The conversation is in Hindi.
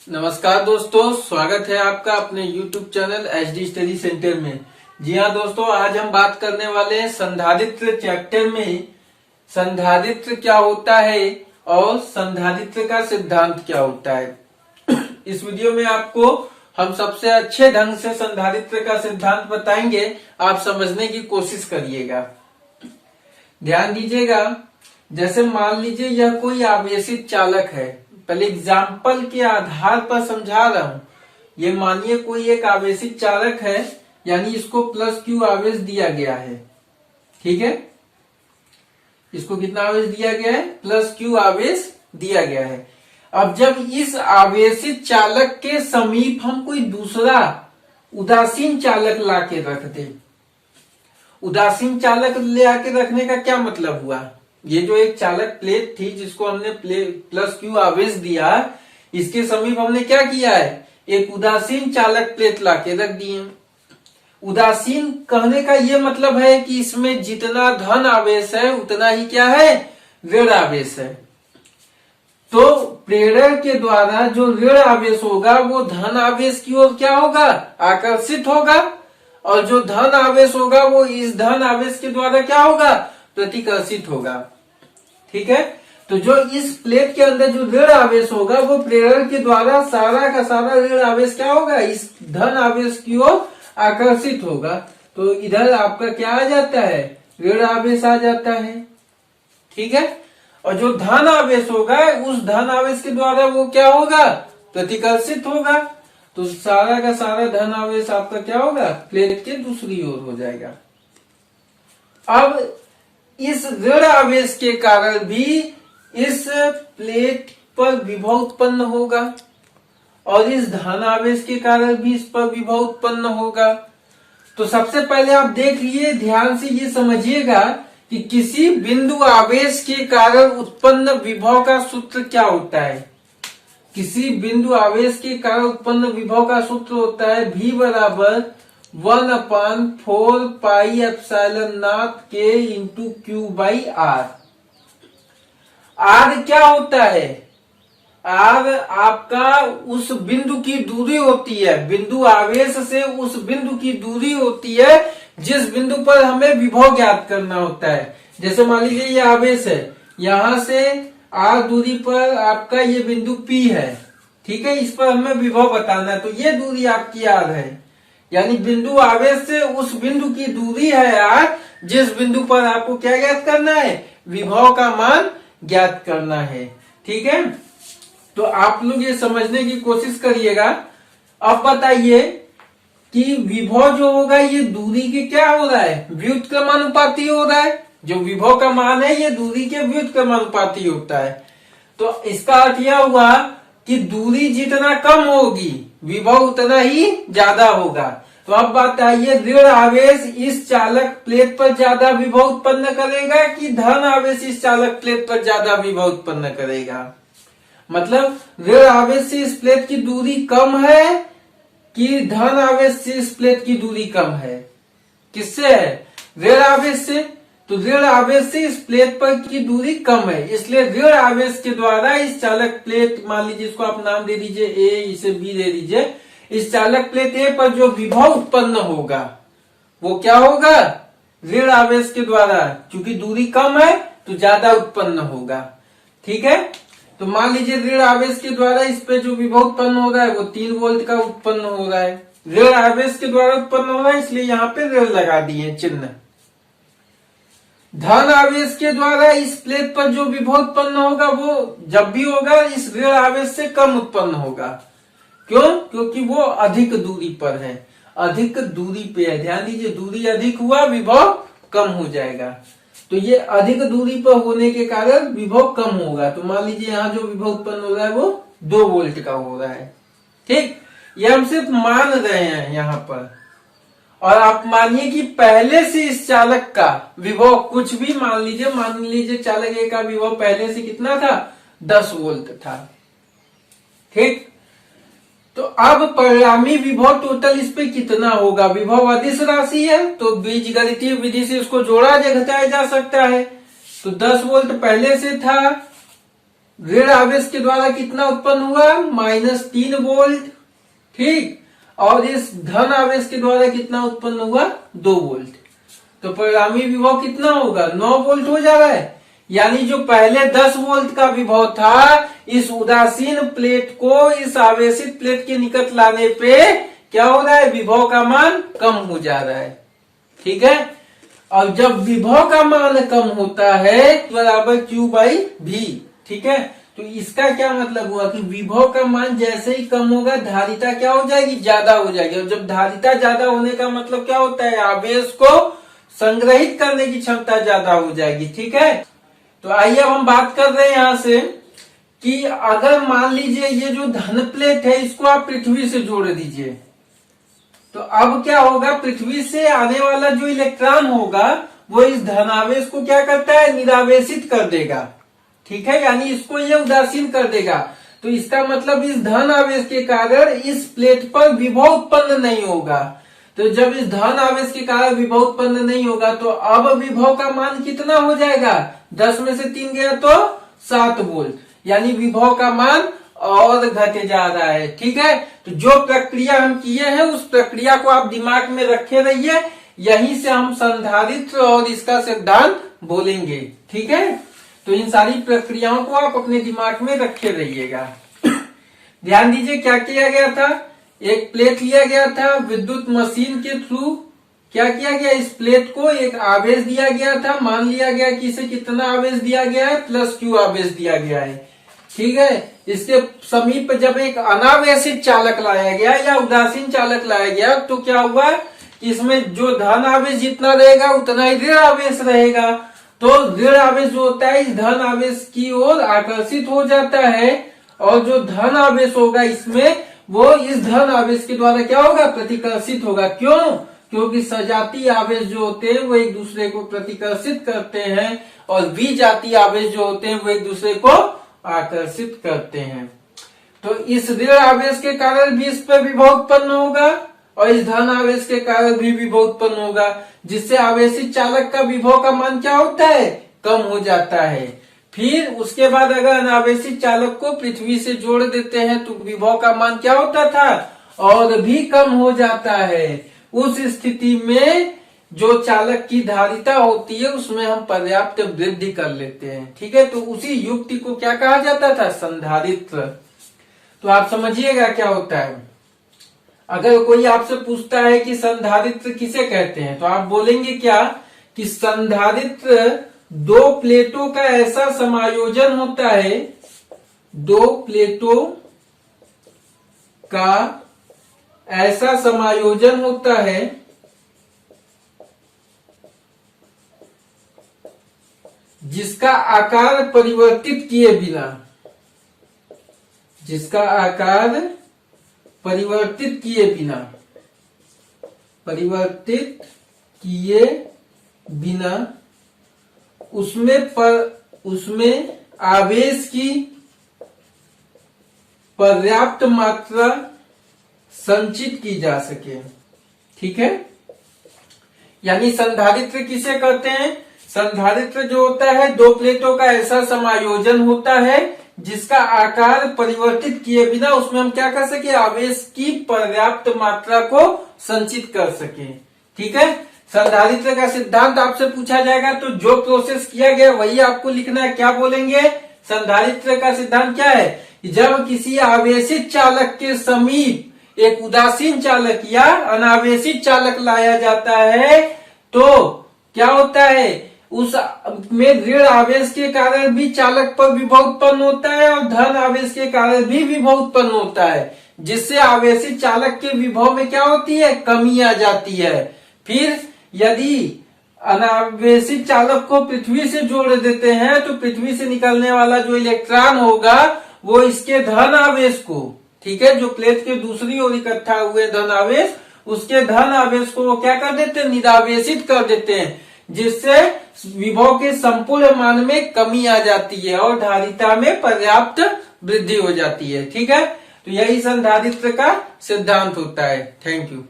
नमस्कार दोस्तों, स्वागत है आपका अपने YouTube channel HD study centre में। जी हाँ दोस्तों, आज हम बात करने वाले हैं संधारित्र चैप्टर में संधारित्र क्या होता है और संधारित्र का सिद्धांत क्या होता है। इस वीडियो में आपको हम सबसे अच्छे ढंग से संधारित्र का सिद्धांत बताएंगे, आप समझने की कोशिश करिएगा। ध्यान दीजिएगा, जैसे मान लीजिए यह कोई आवेशित चालक है। पहले एग्जाम्पल के आधार पर समझा रहा हूं। ये मानिए कोई एक आवेशित चालक है, यानी इसको प्लस क्यू आवेश दिया गया है। ठीक है, इसको कितना आवेश दिया गया है? प्लस क्यू आवेश दिया गया है। अब जब इस आवेशित चालक के समीप हम कोई दूसरा उदासीन चालक लाके रख दे। उदासीन चालक ले आके रखने का क्या मतलब हुआ? ये जो एक चालक प्लेट थी जिसको हमने प्लस क्यू आवेश दिया, इसके समीप हमने क्या किया है? एक उदासीन चालक प्लेट लाके रख दिए। उदासीन कहने का ये मतलब है कि इसमें जितना धन आवेश है उतना ही क्या है? ऋण आवेश है। तो प्रेरक के द्वारा जो ऋण आवेश होगा वो धन आवेश की ओर क्या होगा? आकर्षित होगा, और जो धन आवेश होगा वो इस धन आवेश के द्वारा क्या होगा? प्रतिकर्षित होगा। ठीक है, तो जो इस प्लेट के अंदर जो ऋण आवेश होगा वो प्रेरक के द्वारा सारा का सारा ऋण आवेश क्या होगा? इस धन आवेश की ओर आकर्षित होगा। तो इधर आपका क्या आ जाता है? ऋण आवेश आ जाता है। ठीक है, और जो धन आवेश होगा उस धन आवेश के द्वारा वो क्या होगा? प्रतिकर्षित होगा। तो सारा का सारा धन आवेश आपका क्या होगा? प्लेट के दूसरी ओर हो जाएगा। अब इस ऋण आवेश के कारण भी इस प्लेट पर विभव उत्पन्न होगा, और इस धन आवेश के कारण भी इस पर विभव उत्पन्न होगा। तो सबसे पहले आप देख लिए, ध्यान से ये समझिएगा कि किसी बिंदु आवेश के कारण उत्पन्न विभव का सूत्र क्या होता है। किसी बिंदु आवेश के कारण उत्पन्न विभव का सूत्र होता है V बराबर 1/4 pi epsilon naught K into q by r. R क्या होता है? आर आपका उस बिंदु की दूरी होती है, बिंदु आवेश से उस बिंदु की दूरी होती है जिस बिंदु पर हमें विभव ज्ञात करना होता है। जैसे मान लीजिए ये आवेश है, यहां से आर दूरी पर आपका ये बिंदु P है। ठीक है, इस पर हमें विभव बताना है, तो ये दूरी आपकी आर है। यानी बिंदु आवेश से उस बिंदु की दूरी है आर, जिस बिंदु पर आपको क्या ज्ञात करना है? विभव का मान ज्ञात करना है। ठीक है, तो आप लोग ये समझने की कोशिश करिएगा। अब बताइए कि विभव जो होगा ये दूरी के क्या हो रहा है? व्युत्क्रमानुपाती हो रहा है। जो विभव का मान है ये दूरी के व्युत्क्रमानुपाती होता है। तो इसका अर्थ यह हुआ कि दूरी जितना कम होगी विभव उतना ही ज्यादा होगा। तो अब बात आइए, ऋण आवेश इस चालक प्लेट पर ज्यादा विभव उत्पन्न करेगा कि धन आवेश इस चालक प्लेट पर ज्यादा विभव उत्पन्न करेगा? मतलब ऋण आवेश से इस प्लेट की दूरी कम है कि धन आवेश से इस प्लेट की दूरी कम है? किससे है? ऋण आवेश से। तो ऋण आवेश से इस प्लेट पर की दूरी कम है, इसलिए ऋण आवेश के द्वारा इस चालक प्लेट, मान लीजिए इसको आप नाम दे दीजिए ए, इसे बी दे दीजिए। इस चालक प्लेट ए पर जो विभव उत्पन्न होगा वो क्या होगा? ऋण आवेश के द्वारा, क्योंकि दूरी कम है तो ज्यादा उत्पन्न होगा। ठीक है, तो मान लीजिए ऋण आवेश के द्वारा इस पे जो विभव उत्पन्न हो रहा है वो 3 वोल्ट का उत्पन्न हो रहा है। ऋण आवेश के द्वारा उत्पन्न हो रहा है, इसलिए यहाँ पे ऋण लगा दिए चिन्ह। धन आवेश के द्वारा इस प्लेट पर जो विभव उत्पन्न होगा वो जब भी होगा इस ऋण आवेश से कम उत्पन्न होगा। क्यों? क्योंकि वो अधिक दूरी पर है, अधिक दूरी पे है। ध्यान दीजिए, दूरी अधिक हुआ विभव कम हो जाएगा। तो ये अधिक दूरी पर होने के कारण विभव कम होगा। तो मान लीजिए यहाँ जो विभव उत्पन्न हो रहा है वो 2 वोल्ट का हो रहा है। ठीक, ये हम सिर्फ मान रहे हैं यहाँ पर। और आप मानिए कि पहले से इस चालक का विभव कुछ भी मान लीजिए चालक ए का विभव पहले से कितना था? 10 वोल्ट था। ठीक, तो अब परिणामी विभव टोटल इस पे कितना होगा? विभव अदिश राशि है तो बीजगणितीय विधि से उसको जोड़ा या घटाया जा सकता है। तो 10 वोल्ट पहले से था, ऋण आवेश के द्वारा कितना उत्पन्न हुआ, -3 वोल्ट, ठीक। और इस धन आवेश के द्वारा कितना उत्पन्न हुआ, 2 वोल्ट। तो परिणामी विभव कितना होगा, 9 वोल्ट हो जा रहा है। यानी जो पहले 10 वोल्ट का विभव था, इस उदासीन प्लेट को इस आवेशित प्लेट के निकट लाने पे क्या हो रहा है, विभव का मान कम हो जा रहा है, ठीक है। और जब विभव का मान कम होता है बराबर Q/V, ठीक है। तो इसका क्या मतलब हुआ कि विभव का मान जैसे ही कम होगा, धारिता क्या हो जाएगी, ज्यादा हो जाएगी। और जब धारिता ज्यादा होने का मतलब क्या होता है, आवेश को संग्रहित करने की क्षमता ज्यादा हो जाएगी, ठीक है। तो आइए अब हम बात कर रहे हैं यहां से कि अगर मान लीजिए ये जो धन प्लेट है इसको आप पृथ्वी से जोड़ दीजिए, तो अब क्या होगा, पृथ्वी से आने वाला जो इलेक्ट्रॉन होगा वो इस धनावेश को क्या करता है, निरावेशित कर देगा, ठीक है। यानी इसको ये उदासीन कर देगा। तो इसका मतलब इस धन आवेश के कारण इस प्लेट पर विभव उत्पन्न नहीं होगा। तो जब इस धन आवेश के कारण विभव उत्पन्न नहीं होगा तो अब विभव का मान कितना हो जाएगा, 10 में से 3 गया तो 7 वोल्ट, यानी विभव का मान और घटे जा रहा है, ठीक है। तो जो प्रक्रिया हम किए हैं उस प्रक्रिया को आप दिमाग में रखे रहिए, यहीं से हम संधारित्र और इसका सिद्धांत बोलेंगे, ठीक है। तो इन सारी प्रक्रियाओं को आप अपने दिमाग में रखे रहिएगा। ध्यान दीजिए क्या किया गया था, एक प्लेट लिया गया था, विद्युत मशीन के थ्रू क्या किया गया, इस प्लेट को एक आवेश दिया गया था, मान लिया गया कि इसे कितना आवेश दिया गया है, +Q आवेश दिया गया है, ठीक है। इसके समीप जब एक अनावेशित चालक लाया गया या उदासीन चालक लाया गया तो क्या हुआ कि इसमें जो धन आवेश जितना रहेगा उतना ही ऋण आवेश रहेगा। तो ऋण आवेश जो होता है इस धन आवेश की ओर आकर्षित हो जाता है, और जो धन आवेश होगा इसमें वो इस धन आवेश के द्वारा क्या होगा, प्रतिकर्षित होगा। क्यों, क्योंकि सजातीय आवेश जो होते हैं वो एक दूसरे को प्रतिकर्षित करते हैं, और विजातीय आवेश जो होते हैं वो एक दूसरे को आकर्षित करते हैं। तो इस ऋण आवेश के कारण भी इस पर विभव उत्पन्न होगा, और इस धन आवेश के कारण भी विभव उत्पन्न होगा, जिससे आवेशित चालक का विभव का मान क्या होता है, कम हो जाता है। फिर उसके बाद अगर अनावेशित चालक को पृथ्वी से जोड़ देते हैं तो विभव का मान क्या होता था, और भी कम हो जाता है। उस स्थिति में जो चालक की धारिता होती है उसमें हम पर्याप्त वृद्धि कर लेते हैं, ठीक है। तो उसी युक्ति को क्या कहा जाता था, संधारित्र। तो आप समझिएगा क्या होता है। अगर कोई आपसे पूछता है कि संधारित्र किसे कहते हैं, तो आप बोलेंगे क्या कि संधारित्र दो प्लेटों का ऐसा समायोजन होता है, दो प्लेटों का ऐसा समायोजन होता है जिसका आकार परिवर्तित किए बिना, जिसका आकार परिवर्तित किए बिना, परिवर्तित किए बिना उसमें आवेश की पर्याप्त मात्रा संचित की जा सके, ठीक है। यानी संधारित्र किसे कहते हैं, संधारित्र जो होता है दो प्लेटों का ऐसा समायोजन होता है जिसका आकार परिवर्तित किए बिना उसमें हम क्या कर सके, आवेश की पर्याप्त मात्रा को संचित कर सके, ठीक है। संधारित्र का सिद्धांत आपसे पूछा जाएगा तो जो प्रोसेस किया गया वही आपको लिखना है। क्या बोलेंगे, संधारित्र का सिद्धांत क्या है, जब किसी आवेशित चालक के समीप एक उदासीन चालक या अनावेशित चालक लाया जाता है तो क्या होता है, उस में ऋण आवेश के कारण भी चालक पर विभव उत्पन्न होता है और धन आवेश के कारण भी विभव उत्पन्न होता है, जिससे आवेशित चालक के विभव में क्या होती है, कमी आ जाती है। फिर यदि अनावेशित चालक को पृथ्वी से जोड़ देते हैं तो पृथ्वी से निकलने वाला जो इलेक्ट्रॉन होगा वो इसके धन आवेश को, ठीक है, जो प्लेट के दूसरी ओर इकट्ठा हुए धन आवेश, उसके धन आवेश को वो क्या कर देते हैं, निरावेशित कर देते हैं, जिससे विभव के संपूर्ण मान में कमी आ जाती है और धारिता में पर्याप्त वृद्धि हो जाती है, ठीक है। तो यही संधारित्र का सिद्धांत होता है। Thank you.